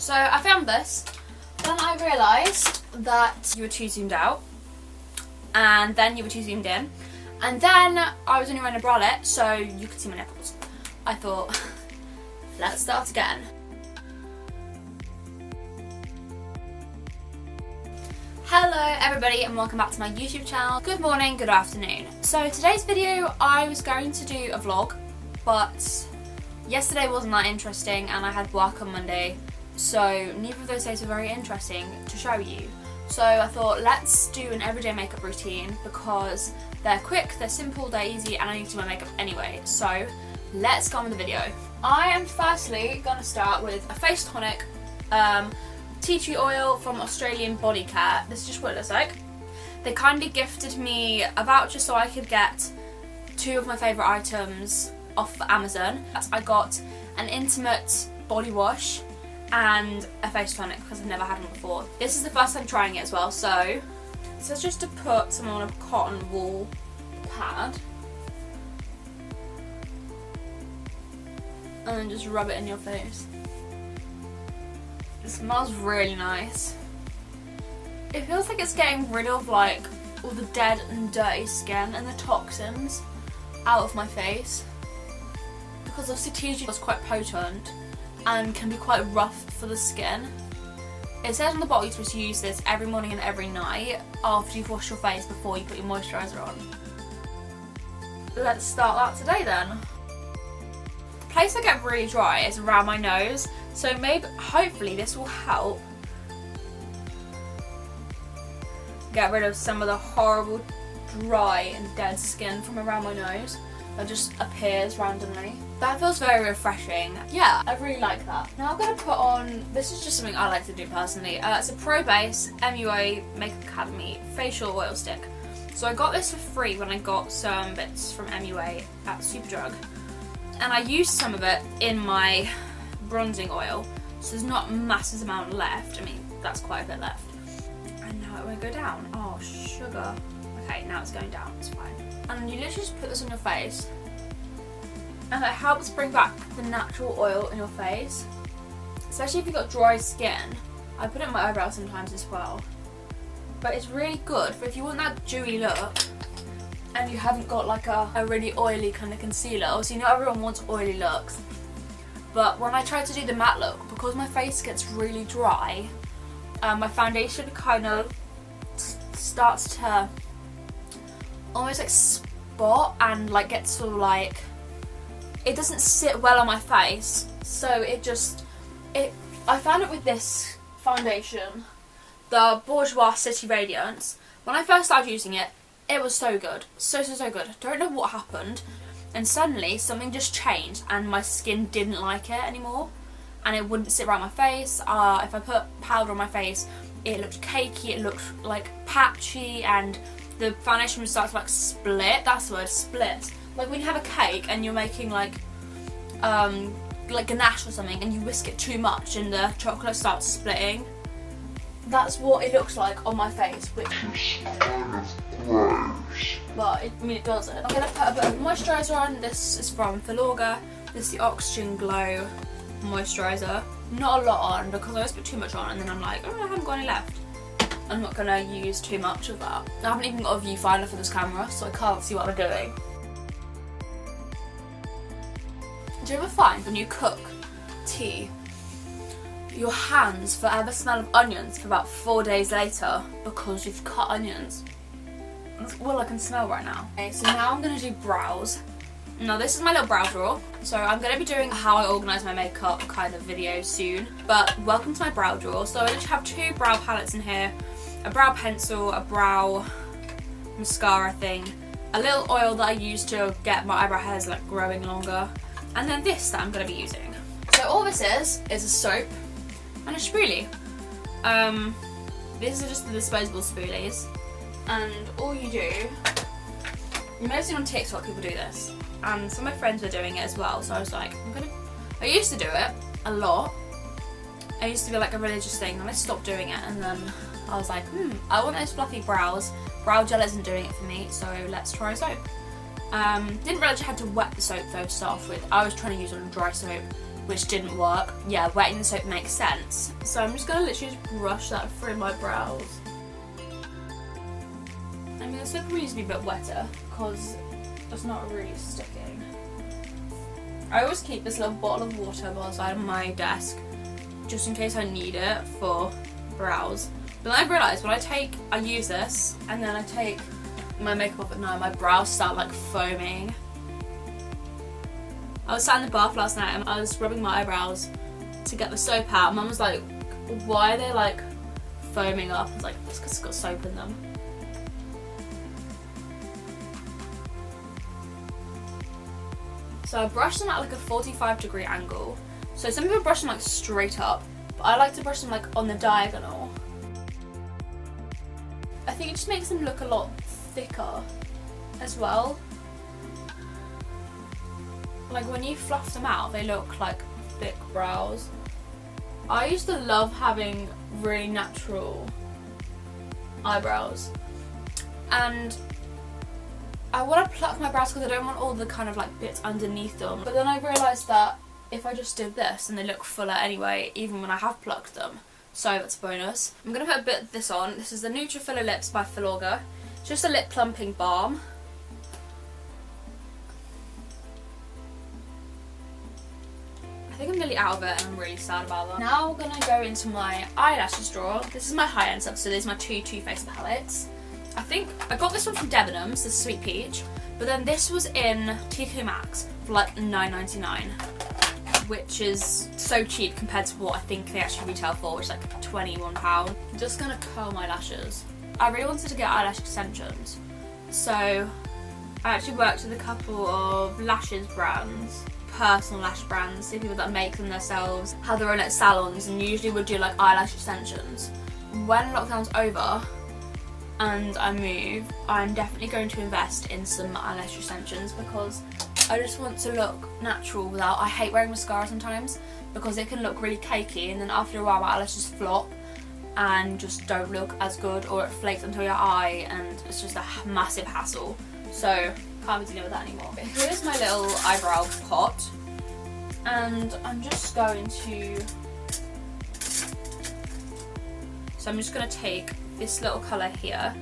So I found this, then I realised that you were too zoomed out, and then you were too zoomed in, and then I was only wearing a bralette so you could see my nipples. I thought, let's start again. Hello everybody and welcome back to my YouTube channel. Good morning, good afternoon. So today's video I was going to do a vlog, but yesterday wasn't that interesting and I had work on Monday, so neither of those days were very interesting to show you. So I thought let's do an everyday makeup routine because they're quick, they're simple, they're easy, and I need to do my makeup anyway. So let's go on with the video. I am firstly going to start with a face tonic, tea tree oil from Australian Body Care. This is just what it looks like. They kindly gifted me a voucher so I could get two of my favourite items off Amazon. I got an intimate body wash and a face tonic because I've never had one before. This is the first time trying it as well, so it's just to put some on a cotton wool pad and then just rub it in your face. It smells really nice. It feels like it's getting rid of like all the dead and dirty skin and the toxins out of my face, because obviously tea tree is quite potent and can be quite rough for the skin. It says on the bottle you're supposed to use this every morning and every night after you've washed your face before you put your moisturiser on. Let's start that today then. The place I get really dry is around my nose, so hopefully this will help get rid of some of the horrible dry and dead skin from around my nose that just appears randomly. That feels very refreshing. Yeah, I really like that. Now I'm going to put on, this is just something I like to do personally, it's a Pro Base MUA Makeup Academy facial oil stick. So I got this for free when I got some bits from MUA at Superdrug, and I used some of it in my bronzing oil, so there's not a massive amount left. I mean, that's quite a bit left. And now it won't go down. Oh, sugar. Okay, now it's going down, it's fine. And you literally just put this on your face, and it helps bring back the natural oil in your face, especially if you've got dry skin. I put it on my eyebrows sometimes as well, but it's really good for if you want that dewy look and you haven't got like a really oily kind of concealer. Obviously not everyone wants oily looks, but when I try to do the matte look, because my face gets really dry, my foundation kind of starts to almost like spot and like get sort of like, it doesn't sit well on my face, so I found it with this foundation, the Bourjois City Radiance. When I first started using it, it was so good, so good. Don't know what happened, and suddenly something just changed and my skin didn't like it anymore, and it wouldn't sit around my face. If I put powder on my face, it looked cakey, it looked like patchy, and the foundation would start to like split. That's the word, split. Like when you have a cake and you're making like ganache or something and you whisk it too much and the chocolate starts splitting. That's what it looks like on my face, which is kind of gross. But it doesn't. I'm gonna put a bit of moisturiser on. This is from Filorga. This is the Oxygen Glow moisturiser. Not a lot on because I always put too much on and then I'm like, oh, I haven't got any left. I'm not gonna use too much of that. I haven't even got a viewfinder for this camera, so I can't see what I'm doing. Do you ever find when you cook tea, your hands forever smell of onions for about 4 days later because you've cut onions? That's all I can smell right now. Okay, so now I'm going to do brows. Now this is my little brow drawer, so I'm going to be doing how I organise my makeup kind of video soon, but welcome to my brow drawer. So I just have two brow palettes in here, a brow pencil, a brow mascara thing, a little oil that I use to get my eyebrow hairs like growing longer, and then this that I'm going to be using. So all this is a soap and a spoolie. These are just the disposable spoolies, and all you do, mostly on TikTok people do this, and some of my friends were doing it as well, so I was like, I used to do it a lot. I used to be like a religious thing, and I stopped doing it, and then I was like, I want those fluffy brows. Brow gel isn't doing it for me, so let's try soap. Didn't realise you had to wet the soap though to start off with. I was trying to use it on dry soap, which didn't work. Yeah, wetting the soap makes sense. So I'm just gonna literally just brush that through my brows. I mean, the soap needs to be a bit wetter because it's not really sticking. I always keep this little bottle of water by the side of my desk just in case I need it for brows. But then I realised when I use this and then I take my makeup off at night, my brows start like foaming. I was sat in the bath last night and I was rubbing my eyebrows to get the soap out. Mum was like, why are they like foaming up? I was like, it's because it's got soap in them. So I brush them at like a 45-degree angle. So some people brush them like straight up, but I like to brush them like on the diagonal. I think it just makes them look a lot thicker as well. Like when you fluff them out, they look like thick brows. I used to love having really natural eyebrows, and I want to pluck my brows because I don't want all the kind of like bits underneath them. But then I realised that if I just did this, and they look fuller anyway, even when I have plucked them. So that's a bonus. I'm going to put a bit of this on. This is the Nutrifilla Lips by Filorga. Just a lip plumping balm. I think I'm nearly out of it and I'm really sad about that. Now we're going to go into my eyelashes drawer. This is my high-end stuff, so these are my two Too Faced palettes. I think I got this one from Debenhams, this Sweet Peach, but then this was in TK Maxx for like $9.99, which is so cheap compared to what I think they actually retail for, which is like £21. I'm just gonna curl my lashes. I really wanted to get eyelash extensions, so I actually worked with a couple of lashes brands, personal lash brands, the people that make them themselves, have their own like salons, and usually would do like eyelash extensions. When lockdown's over and I move, I'm definitely going to invest in some eyelash extensions because I just want to look natural without. I hate wearing mascara sometimes because it can look really cakey, and then after a while my eyelashes flop and just don't look as good, or it flakes onto your eye and it's just a massive hassle. So can't be dealing with that anymore. But here's my little eyebrow pot, and I'm just going to. So I'm just going to take this little colour here,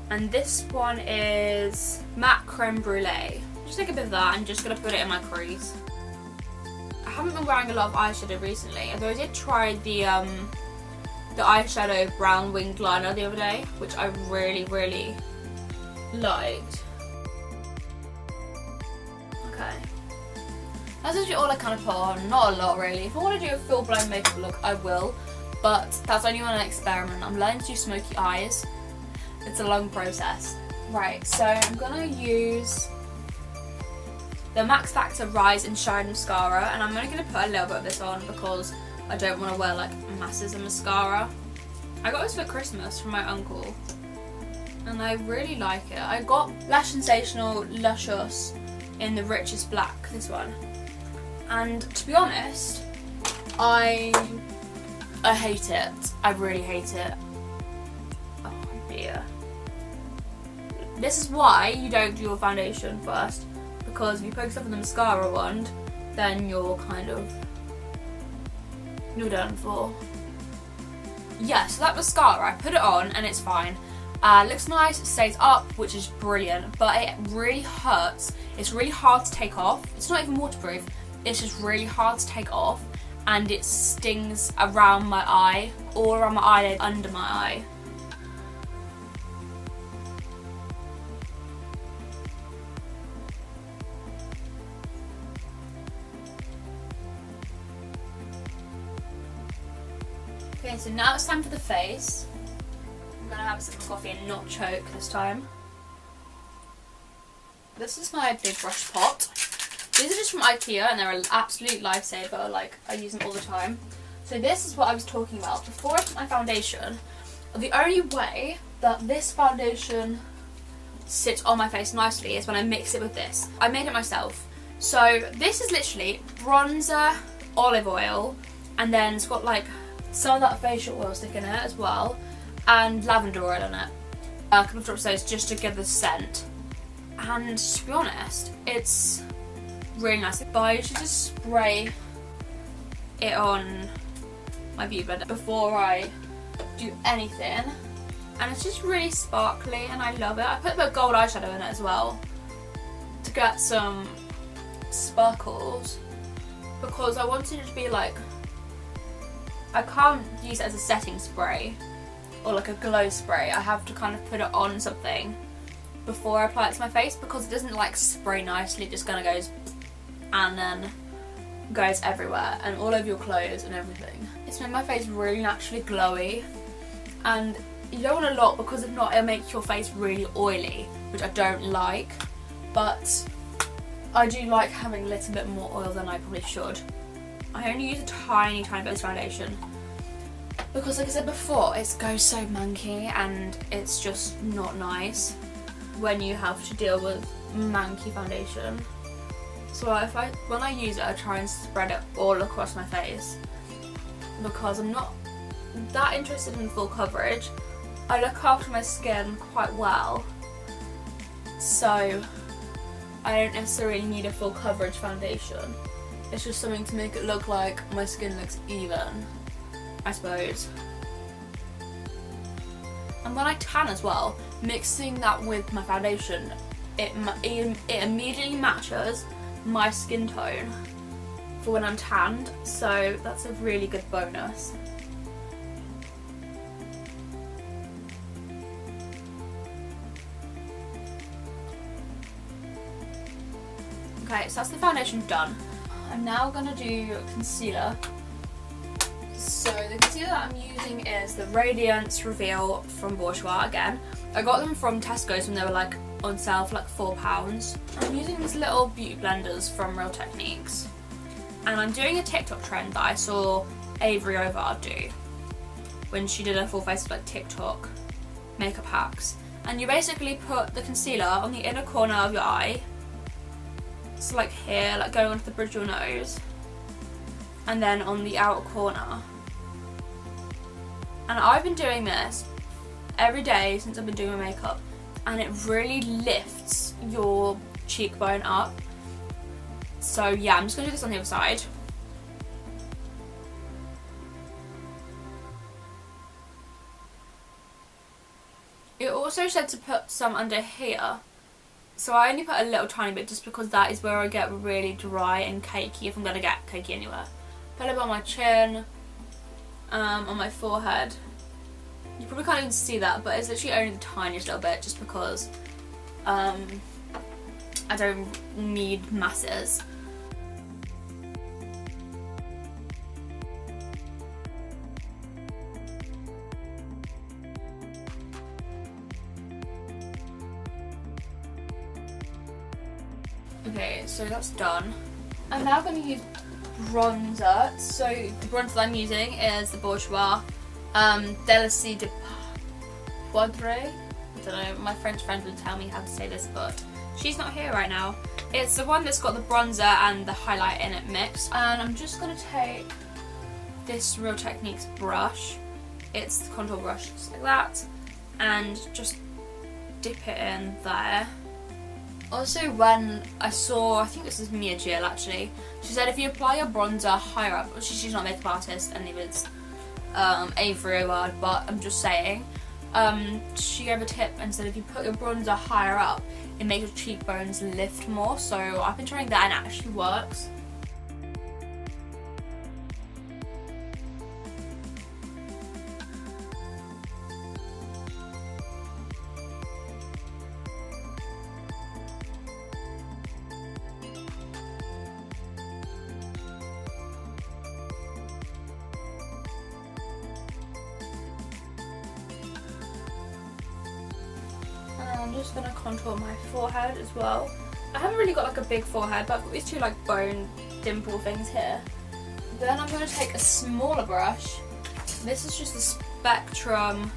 and this one is Matte Creme Brulee. Just take a bit of that and just going to put it in my crease. I haven't been wearing a lot of eyeshadow recently, although I did try the eyeshadow brown winged liner the other day, which I really, really liked. Okay. That's actually all I kind of put on, not a lot really. If I want to do a full blown makeup look, I will. But that's only on an experiment. I'm learning to do smoky eyes. It's a long process. Right, so I'm gonna use the Max Factor Rise and Shine Mascara, and I'm only gonna put a little bit of this on because I don't want to wear like masses of mascara. I got this for Christmas from my uncle, and I really like it. I got Lash Sensational Luscious in the Richest Black, this one. And to be honest, I hate it. I really hate it. Oh dear. This is why you don't do your foundation first, because if you put stuff in the mascara wand, then you're done for. Yeah, so that mascara, I put it on and it's fine. Looks nice, it stays up, which is brilliant, but it really hurts. It's really hard to take off. It's not even waterproof. It's just really hard to take off, and it stings around my eye, all around my eyelid, under my eye. Okay, so now it's time for the face. I'm gonna have a sip of coffee and not choke this time. This is my big brush pot. These are just from IKEA and they're an absolute lifesaver, like I use them all the time. So this is what I was talking about. Before I put my foundation, the only way that this foundation sits on my face nicely is when I mix it with this. I made it myself. So this is literally bronzer, olive oil, and then it's got like some of that facial oil stick in it as well, and lavender oil in it. A couple of drops of those just to give the scent. And to be honest, it's really nice. But I usually just spray it on my beauty blender before I do anything. And it's just really sparkly and I love it. I put a bit of gold eyeshadow in it as well to get some sparkles, because I wanted it to be like, I can't use it as a setting spray or like a glow spray. I have to kind of put it on something before I apply it to my face, because it doesn't like spray nicely. It just kind of goes and then goes everywhere and all over your clothes and everything. It's made my face really naturally glowy, and you don't want a lot because if not it'll make your face really oily, which I don't like. But I do like having a little bit more oil than I probably should. I only use a tiny bit of this foundation because, like I said before, it goes so manky and it's just not nice when you have to deal with manky foundation. So when I use it, I try and spread it all across my face because I'm not that interested in full coverage. I look after my skin quite well, so I don't necessarily need a full coverage foundation. It's just something to make it look like my skin looks even, I suppose. And when I tan as well, mixing that with my foundation, it immediately matches my skin tone for when I'm tanned, so that's a really good bonus. Okay, so that's the foundation done. I'm now gonna do concealer. So the concealer that I'm using is the Radiance Reveal from Bourjois again. I got them from Tesco's when they were like on sale for like £4. I'm using these little beauty blenders from Real Techniques. And I'm doing a TikTok trend that I saw Avery Ovard do when she did a full face of like TikTok makeup hacks. And you basically put the concealer on the inner corner of your eye, so like here, like going onto the bridge of your nose, and then on the outer corner. And I've been doing this every day since I've been doing my makeup, and it really lifts your cheekbone up. So yeah, I'm just gonna do this on the other side. It also said to put some under here, so I only put a little tiny bit just because that is where I get really dry and cakey if I'm going to get cakey anywhere. Put a little bit on my chin, on my forehead. You probably can't even see that, but it's literally only the tiniest little bit just because I don't need masses. Okay, so that's done. I'm now going to use bronzer. So the bronzer that I'm using is the Bourjois Delicie de Poudre. I don't know, my French friend would tell me how to say this, but she's not here right now. It's the one that's got the bronzer and the highlight in it mixed. And I'm just going to take this Real Techniques brush. It's the contour brush, just like that. And just dip it in there. Also, when I saw, I think this is Mia Jill actually, she said if you apply your bronzer higher up, she's not a makeup artist and neither is Avery Ovard, but I'm just saying, she gave a tip and said if you put your bronzer higher up, it makes your cheekbones lift more, so I've been trying that and it actually works. I'm just going to contour my forehead as well. I haven't really got like a big forehead, but I've got these two like bone dimple things here. Then I'm going to take a smaller brush. This is just the Spectrum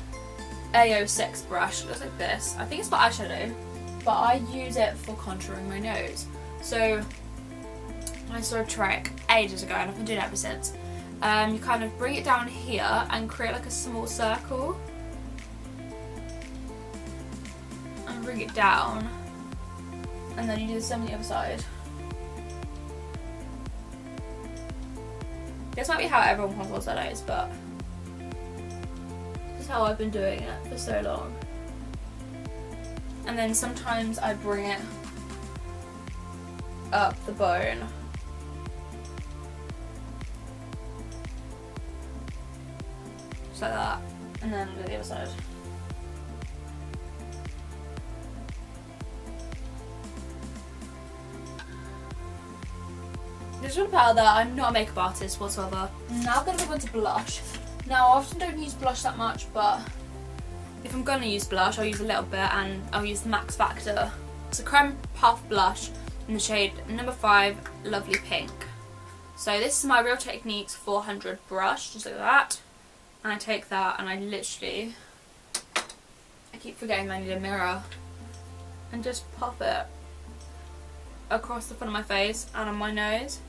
A06 brush. It looks like this. I think it's for eyeshadow, but I use it for contouring my nose. So I saw a trick ages ago and I've been doing it ever since. You kind of bring it down here and create like a small circle. Bring it down, and then you do the same on the other side. This might be how everyone contours their nose, but this is how I've been doing it for so long. And then sometimes I bring it up the bone. Just like that. And then do the other side. Just want to put out that I'm not a makeup artist whatsoever. Now I'm going to move on to blush. Now I often don't use blush that much, but if I'm going to use blush, I'll use a little bit, and I'll use the Max Factor. It's a Creme Puff blush in the shade number 5, Lovely Pink. So this is my Real Techniques 400 brush, just like that. And I take that and I keep forgetting I need a mirror, and just pop it across the front of my face and on my nose.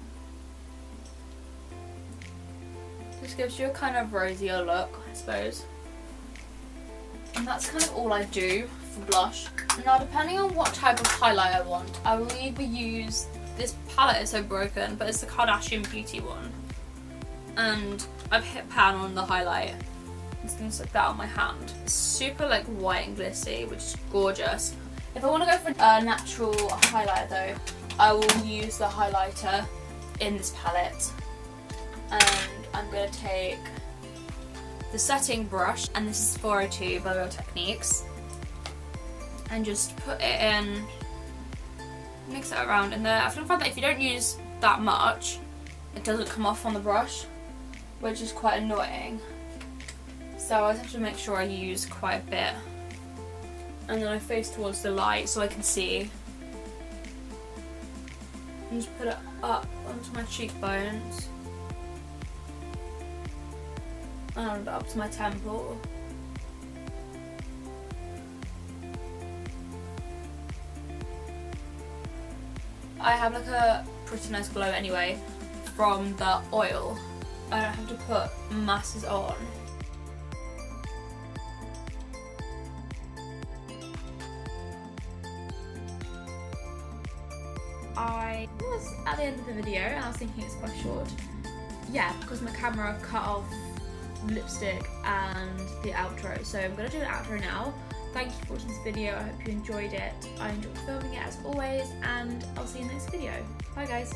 Just gives you a kind of rosier look, I suppose. And that's kind of all I do for blush. Now, depending on what type of highlight I want, I will either use, this palette is so broken, but it's the Kardashian Beauty one. And I've hit pan on the highlight. I'm just going to stick that on my hand. It's super like white and glitzy, which is gorgeous. If I want to go for a natural highlight though, I will use the highlighter in this palette. And I'm going to take the setting brush, and this is 402 by Real Techniques, and just put it in, mix it around in there. I've found that if you don't use that much, it doesn't come off on the brush, which is quite annoying. So I have to make sure I use quite a bit. And then I face towards the light so I can see. And just put it up onto my cheekbones. And up to my temple. I have like a pretty nice glow anyway from the oil. I don't have to put masses on. I was at the end of the video and I was thinking it's quite short. Yeah, because my camera cut off lipstick and the outro, so I'm going to do an outro now. Thank you for watching this video, I hope you enjoyed it. I enjoyed filming it as always, and I'll see you in the next video. Bye guys.